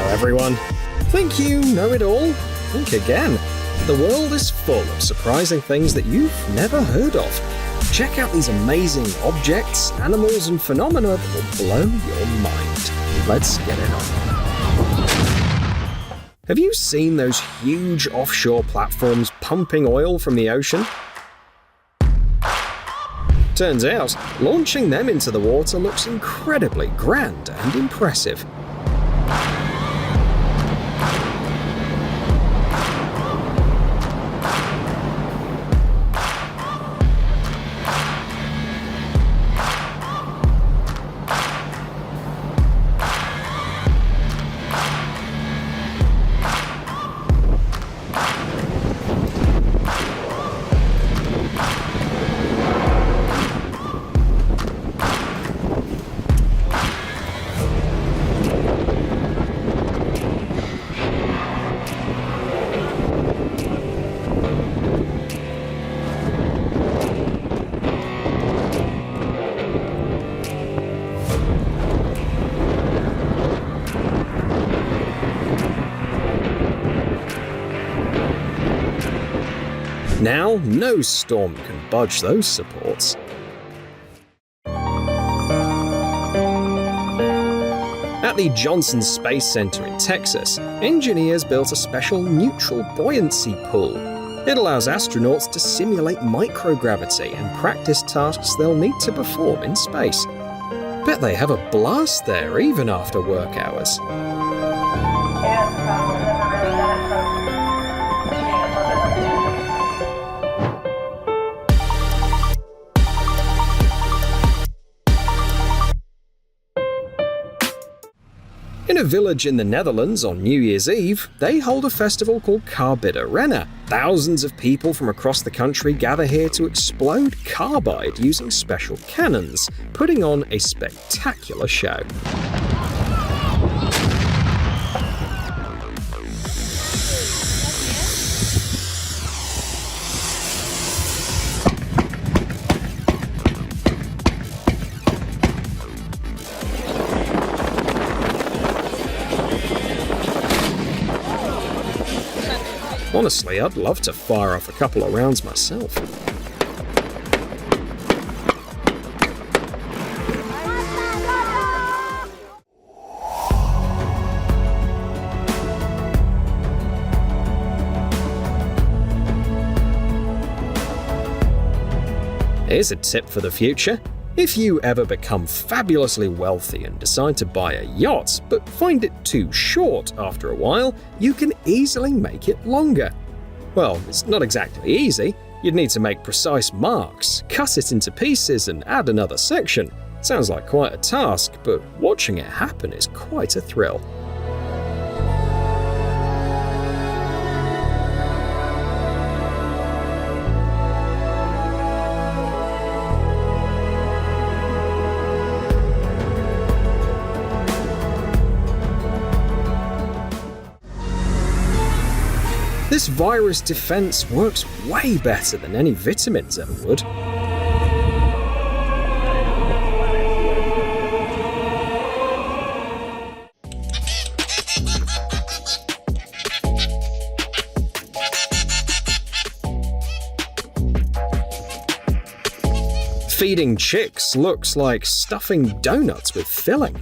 everyone. Think you know it all? Think again. The world is full of surprising things that you've never heard of. Check out these amazing objects, animals, and phenomena that will blow your mind. Let's get it on. Have you seen those huge offshore platforms pumping oil from the ocean? Turns out, launching them into the water looks incredibly grand and impressive. Now, no storm can budge those supports. At the Johnson Space Center in Texas, engineers built a special neutral buoyancy pool. It allows astronauts to simulate microgravity and practice tasks they'll need to perform in space. Bet they have a blast there even after work hours. In a village in the Netherlands on New Year's Eve, they hold a festival called Carbide Rennen. Thousands of people from across the country gather here to explode carbide using special cannons, putting on a spectacular show. Honestly, I'd love to fire off a couple of rounds myself. Here's a tip for the future. If you ever become fabulously wealthy and decide to buy a yacht, but find it too short after a while, you can easily make it longer. Well, it's not exactly easy. You'd need to make precise marks, cut it into pieces, and add another section. Sounds like quite a task, but watching it happen is quite a thrill. This virus defense works way better than any vitamins ever would. Feeding chicks looks like stuffing donuts with filling.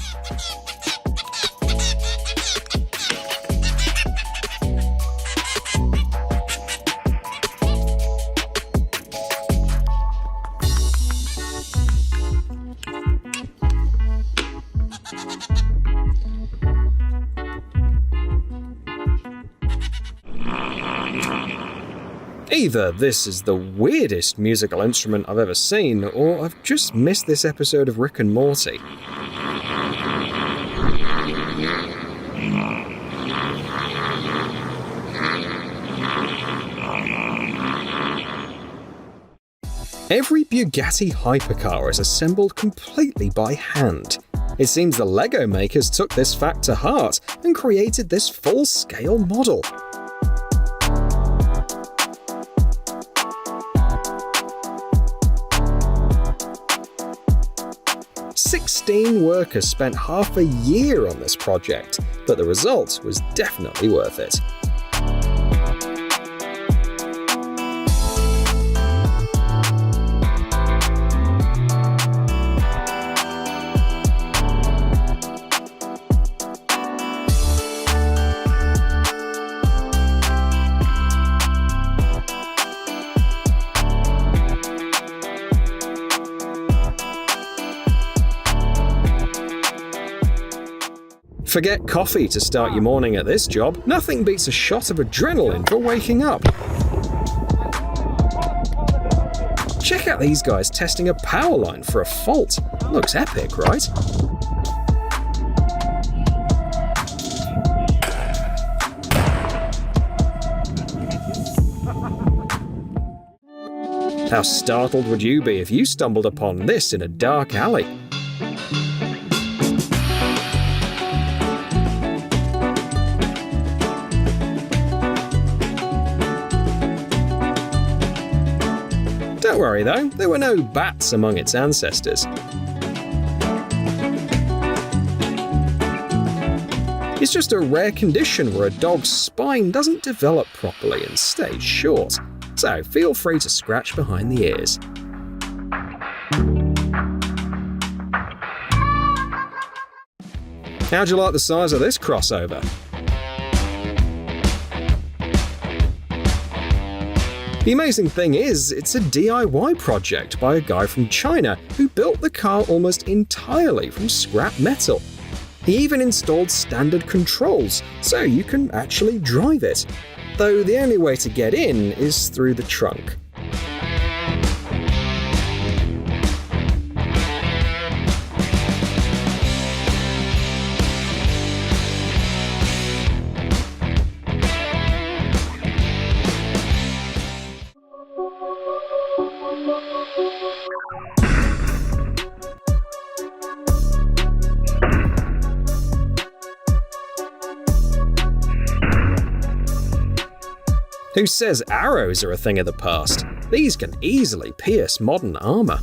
Either this is the weirdest musical instrument I've ever seen, or I've just missed this episode of Rick and Morty. Every Bugatti hypercar is assembled completely by hand. It seems the Lego makers took this fact to heart and created this full-scale model. 16 workers spent half a year on this project, but the result was definitely worth it. Forget coffee to start your morning at this job. Nothing beats a shot of adrenaline for waking up. Check out these guys testing a power line for a fault. Looks epic, right? How startled would you be if you stumbled upon this in a dark alley? Don't worry though, there were no bats among its ancestors. It's just a rare condition where a dog's spine doesn't develop properly and stays short, so feel free to scratch behind the ears. How'd you like the size of this crossover? The amazing thing is, it's a DIY project by a guy from China who built the car almost entirely from scrap metal. He even installed standard controls, so you can actually drive it. Though the only way to get in is through the trunk. Who says arrows are a thing of the past? These can easily pierce modern armor.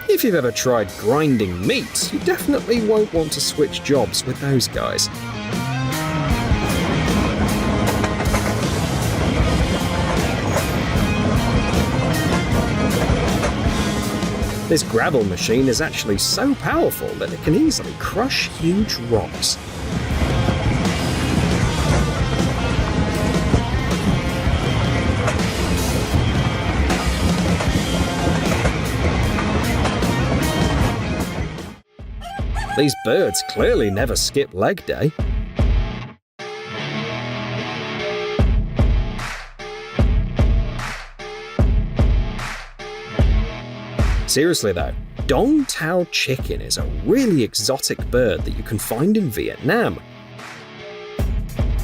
If you've ever tried grinding meat, you definitely won't want to switch jobs with those guys. This gravel machine is actually so powerful that it can easily crush huge rocks. These birds clearly never skip leg day. Seriously though, Dong Tao chicken is a really exotic bird that you can find in Vietnam.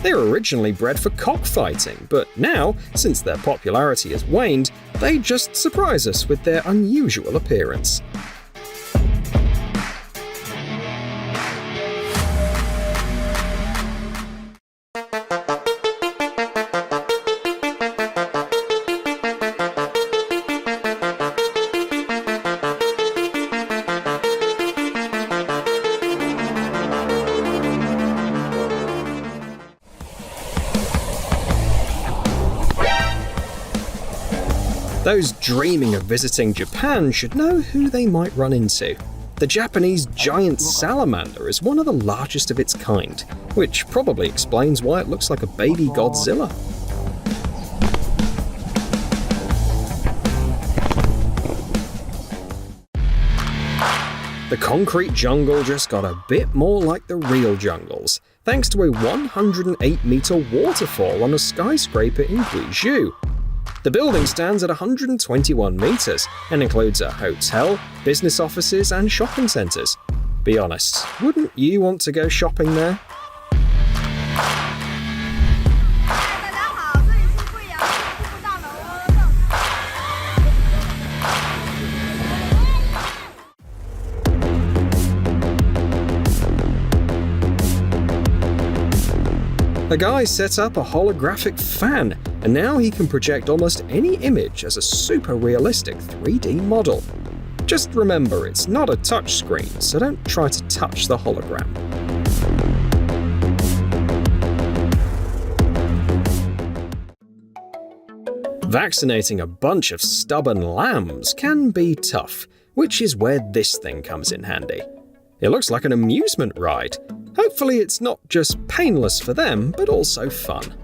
They were originally bred for cockfighting, but now, since their popularity has waned, they just surprise us with their unusual appearance. Those dreaming of visiting Japan should know who they might run into. The Japanese giant salamander is one of the largest of its kind, which probably explains why it looks like a baby Godzilla. The concrete jungle just got a bit more like the real jungles, thanks to a 108-meter waterfall on a skyscraper in Guizhou. The building stands at 121 meters and includes a hotel, business offices, and shopping centers. Be honest, wouldn't you want to go shopping there? A guy set up a holographic fan, and now he can project almost any image as a super realistic 3D model. Just remember, it's not a touchscreen, so don't try to touch the hologram. Vaccinating a bunch of stubborn lambs can be tough, which is where this thing comes in handy. It looks like an amusement ride. Hopefully it's not just painless for them, but also fun.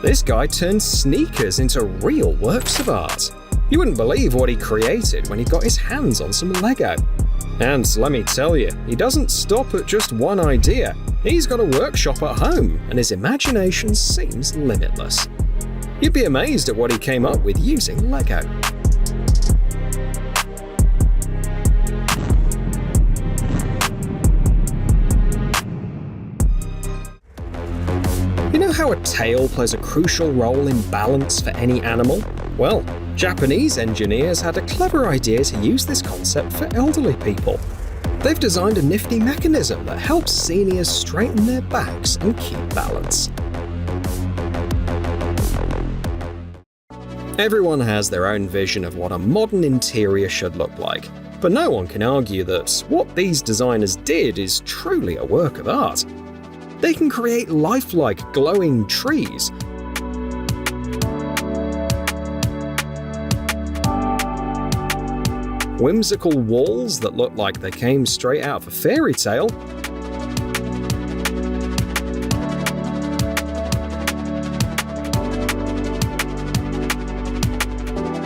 This guy turned sneakers into real works of art. You wouldn't believe what he created when he got his hands on some Lego. And let me tell you, he doesn't stop at just one idea. He's got a workshop at home, and his imagination seems limitless. You'd be amazed at what he came up with using Lego. You know how a tail plays a crucial role in balance for any animal? Well, Japanese engineers had a clever idea to use this concept for elderly people. They've designed a nifty mechanism that helps seniors straighten their backs and keep balance. Everyone has their own vision of what a modern interior should look like, but no one can argue that what these designers did is truly a work of art. They can create lifelike, glowing trees, whimsical walls that look like they came straight out of a fairy tale,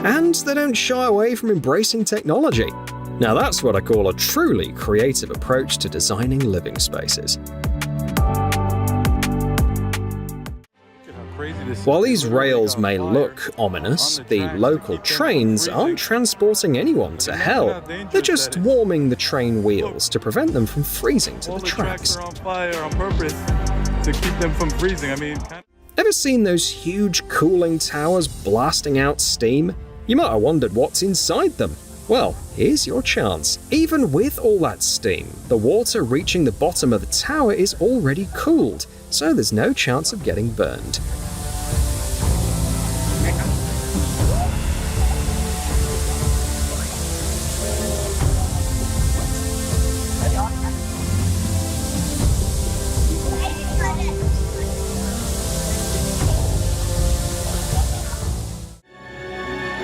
and they don't shy away from embracing technology. Now that's what I call a truly creative approach to designing living spaces. While these rails may look ominous, the local trains aren't transporting anyone to hell. They're just warming the train wheels to prevent them from freezing to the tracks. Ever seen those huge cooling towers blasting out steam? You might have wondered what's inside them. Well, here's your chance. Even with all that steam, the water reaching the bottom of the tower is already cooled, so there's no chance of getting burned.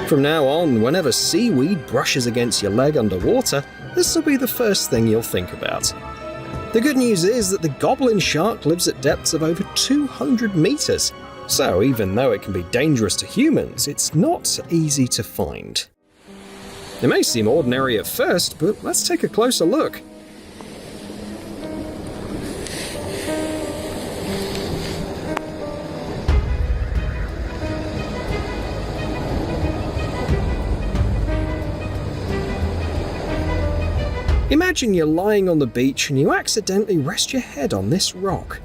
From now on, whenever seaweed brushes against your leg underwater, this will be the first thing you'll think about. The good news is that the goblin shark lives at depths of over 200 meters, so even though it can be dangerous to humans, it's not easy to find. It may seem ordinary at first, but let's take a closer look. Imagine you're lying on the beach and you accidentally rest your head on this rock.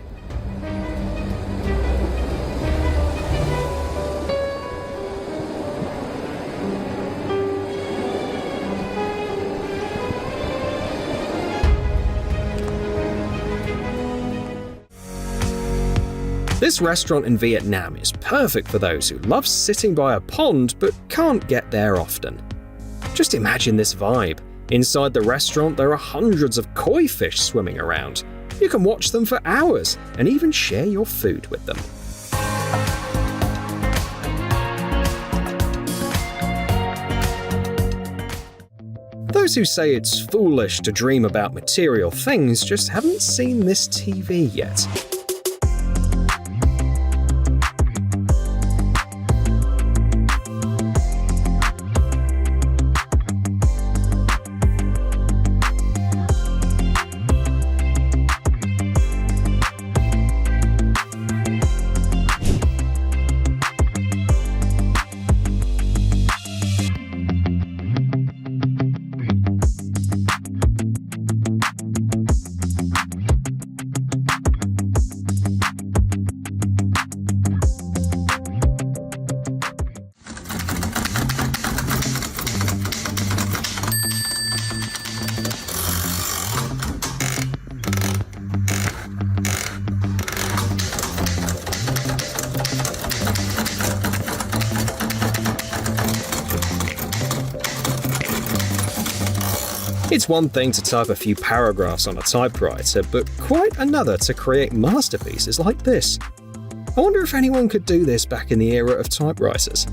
This restaurant in Vietnam is perfect for those who love sitting by a pond but can't get there often. Just imagine this vibe. Inside the restaurant, there are hundreds of koi fish swimming around. You can watch them for hours and even share your food with them. Those who say it's foolish to dream about material things just haven't seen this TV yet. It's one thing to type a few paragraphs on a typewriter, but quite another to create masterpieces like this. I wonder if anyone could do this back in the era of typewriters.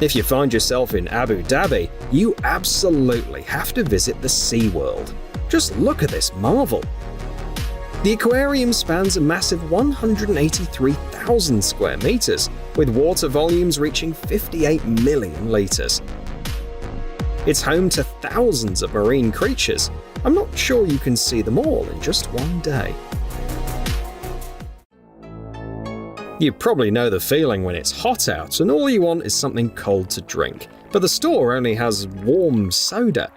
If you find yourself in Abu Dhabi, you absolutely have to visit the SeaWorld. Just look at this marvel. The aquarium spans a massive 183,000 square meters, with water volumes reaching 58 million liters. It's home to thousands of marine creatures. I'm not sure you can see them all in just one day. You probably know the feeling when it's hot out and all you want is something cold to drink, but the store only has warm soda.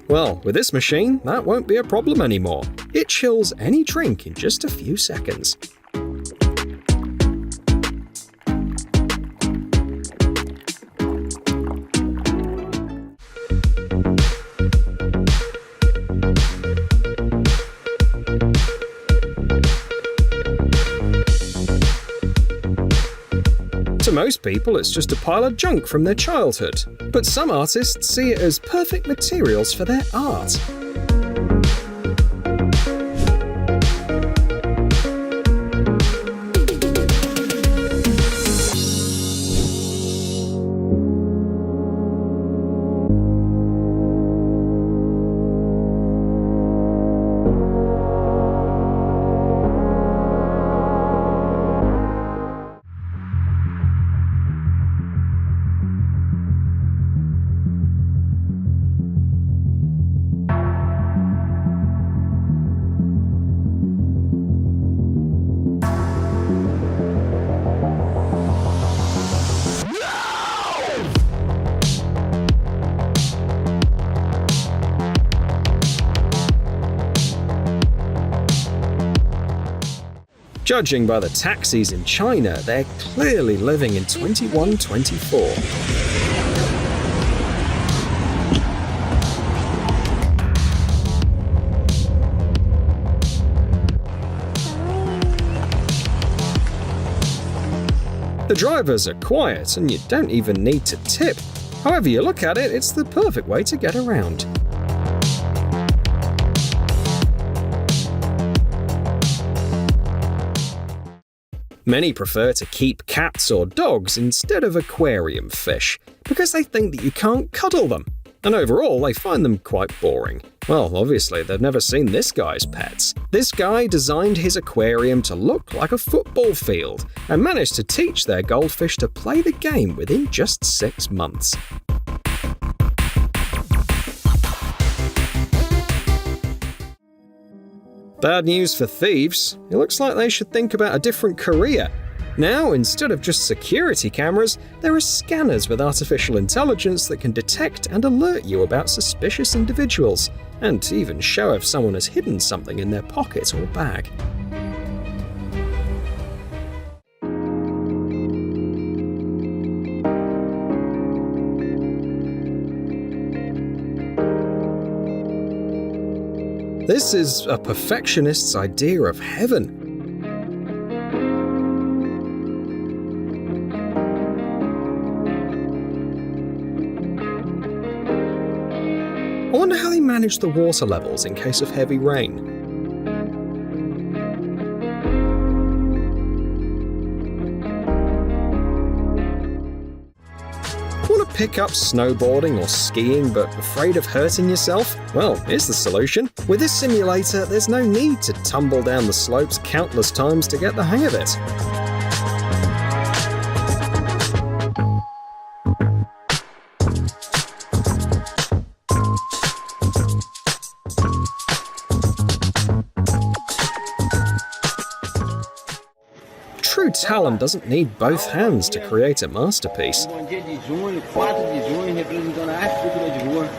Well, with this machine, that won't be a problem anymore. It chills any drink in just a few seconds. To most people, it's just a pile of junk from their childhood, but some artists see it as perfect materials for their art. Judging by the taxis in China, they're clearly living in 2124. The drivers are quiet and you don't even need to tip. However you look at it, it's the perfect way to get around. Many prefer to keep cats or dogs instead of aquarium fish, because they think that you can't cuddle them. And overall, they find them quite boring. Well, obviously, they've never seen this guy's pets. This guy designed his aquarium to look like a football field, and managed to teach their goldfish to play the game within just 6 months. Bad news for thieves. It looks like they should think about a different career. Now, instead of just security cameras, there are scanners with artificial intelligence that can detect and alert you about suspicious individuals, and even show if someone has hidden something in their pocket or bag. This is a perfectionist's idea of heaven. I wonder how they manage the water levels in case of heavy rain. Want to pick up snowboarding or skiing but afraid of hurting yourself? Well, here's the solution. With this simulator, there's no need to tumble down the slopes countless times to get the hang of it. True talent doesn't need both hands to create a masterpiece. Bom dia de junho, 4 de junho, representando a arte cultura de rua.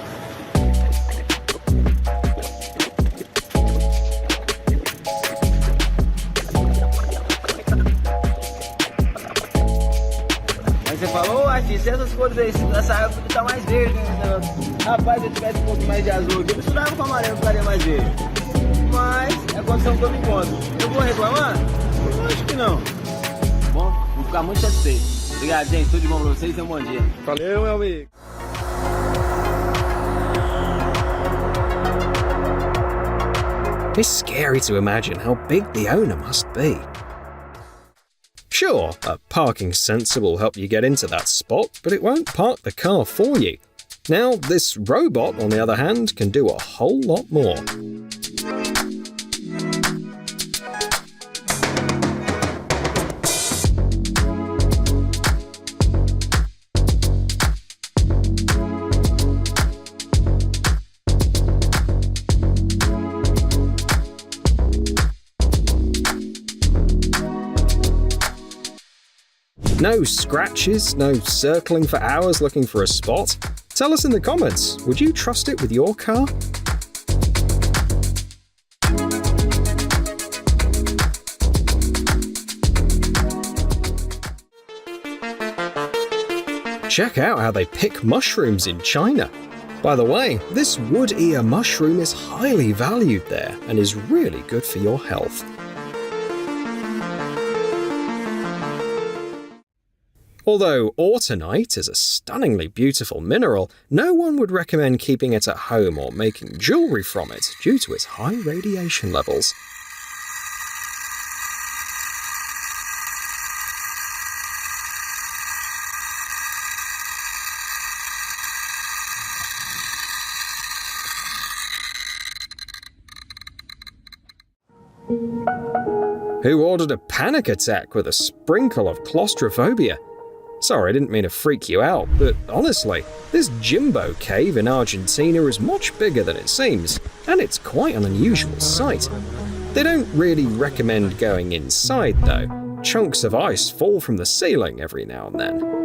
se essas cores aí, essa água tá mais verde, né? Rapaz, se eu tivesse um pouco mais de azul aqui, eu misturava com amarelo, ficaria mais verde. Mas é a condição que eu me encontro. Eu vou reclamar? Eu acho que não. Bom, vou ficar muito satisfeito. Obrigado, gente. Tudo de bom pra vocês e um bom dia. Valeu, meu amigo. It's scary to imagine how big the owner must be. Sure, a parking sensor will help you get into that spot, but it won't park the car for you. Now, this robot, on the other hand, can do a whole lot more. No scratches, no circling for hours looking for a spot? Tell us in the comments, would you trust it with your car? Check out how they pick mushrooms in China. By the way, this wood ear mushroom is highly valued there and is really good for your health. Although autunite is a stunningly beautiful mineral, no one would recommend keeping it at home or making jewellery from it due to its high radiation levels. Who ordered a panic attack with a sprinkle of claustrophobia? Sorry, I didn't mean to freak you out, but honestly, this Jimbo cave in Argentina is much bigger than it seems, and it's quite an unusual sight. They don't really recommend going inside though. Chunks of ice fall from the ceiling every now and then.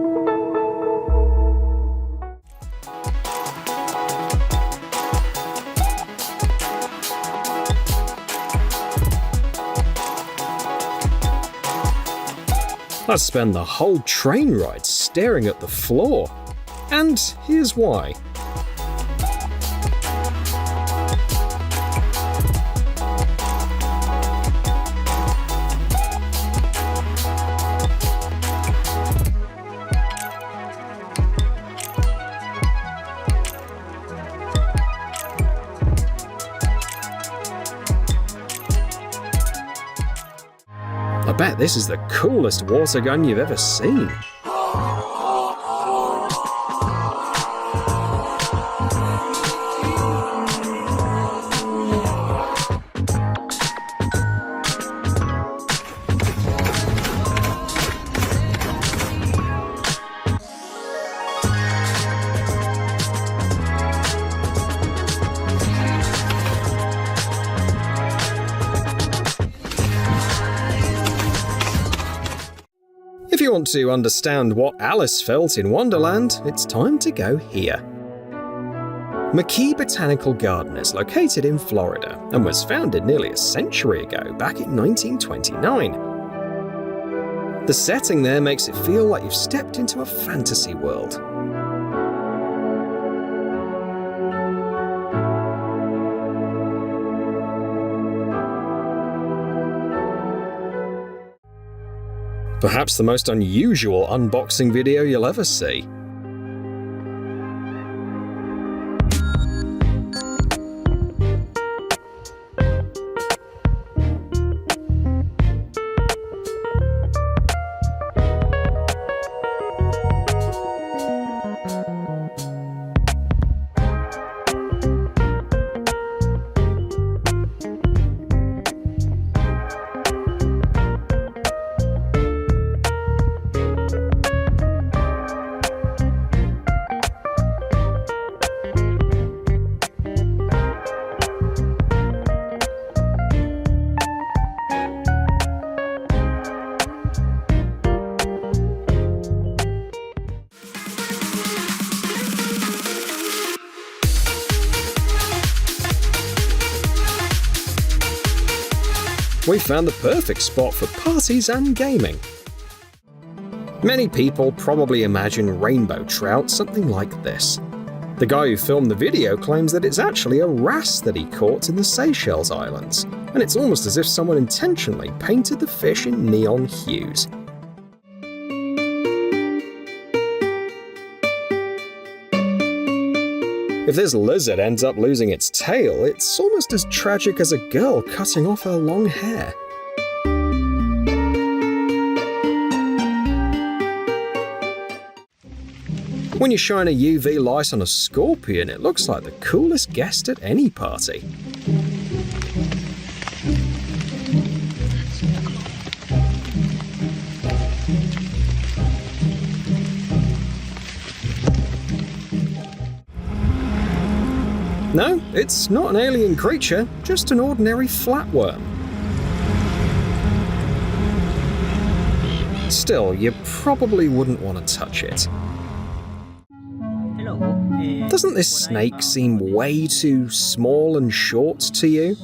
I'd spend the whole train ride staring at the floor. And here's why. I bet this is the coolest water gun you've ever seen. If you want to understand what Alice felt in Wonderland, it's time to go here. McKee Botanical Garden is located in Florida and was founded nearly a century ago, back in 1929. The setting there makes it feel like you've stepped into a fantasy world. Perhaps the most unusual unboxing video you'll ever see. We found the perfect spot for parties and gaming. Many people probably imagine rainbow trout something like this. The guy who filmed the video claims that it's actually a wrasse that he caught in the Seychelles Islands, and it's almost as if someone intentionally painted the fish in neon hues. If this lizard ends up losing its tail, it's almost as tragic as a girl cutting off her long hair. When you shine a UV light on a scorpion, it looks like the coolest guest at any party. No, it's not an alien creature, just an ordinary flatworm. Still, you probably wouldn't want to touch it. Doesn't this snake seem way too small and short to you?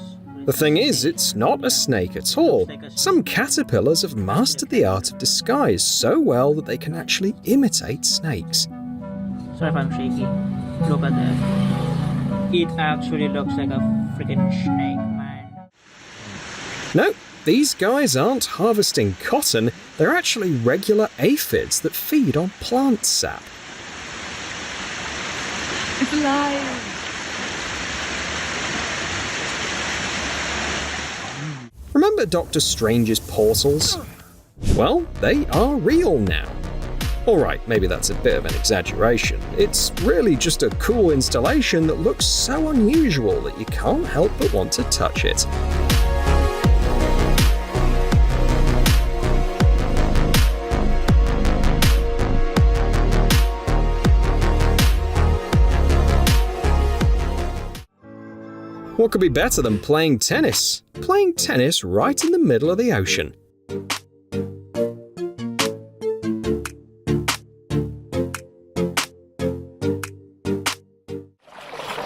The thing is, it's not a snake at all. Some caterpillars have mastered the art of disguise so well that they can actually imitate snakes. Sorry if I'm shaky. Look at that. It actually looks like a freaking snake, man. No, these guys aren't harvesting cotton, they're actually regular aphids that feed on plant sap. It's alive! Remember Doctor Strange's portals? Well, they are real now. Alright, maybe that's a bit of an exaggeration. It's really just a cool installation that looks so unusual that you can't help but want to touch it. What could be better than playing tennis? Playing tennis right in the middle of the ocean.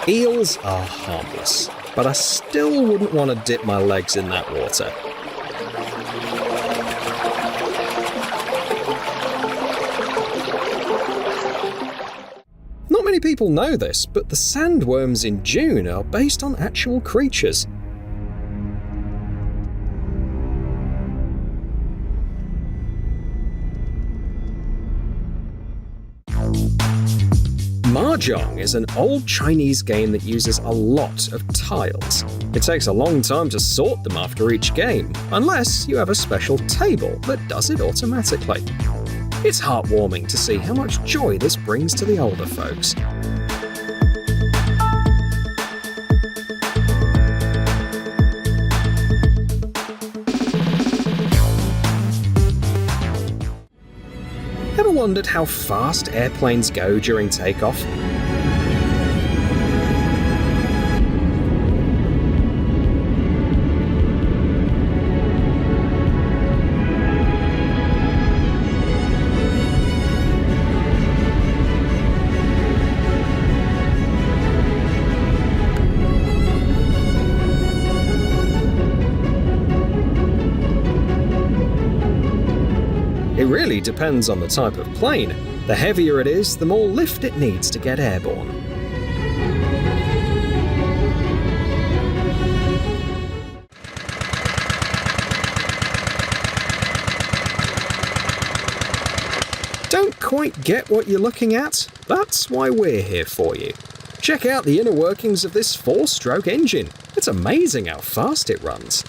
Eels are harmless, but I still wouldn't want to dip my legs in that water. Not many people know this, but the sandworms in Dune are based on actual creatures. Mahjong is an old Chinese game that uses a lot of tiles. It takes a long time to sort them after each game, unless you have a special table that does it automatically. It's heartwarming to see how much joy this brings to the older folks. Ever wondered how fast airplanes go during takeoff? It really depends on the type of plane. The heavier it is, the more lift it needs to get airborne. Don't quite get what you're looking at? That's why we're here for you. Check out the inner workings of this 4-stroke engine. It's amazing how fast it runs.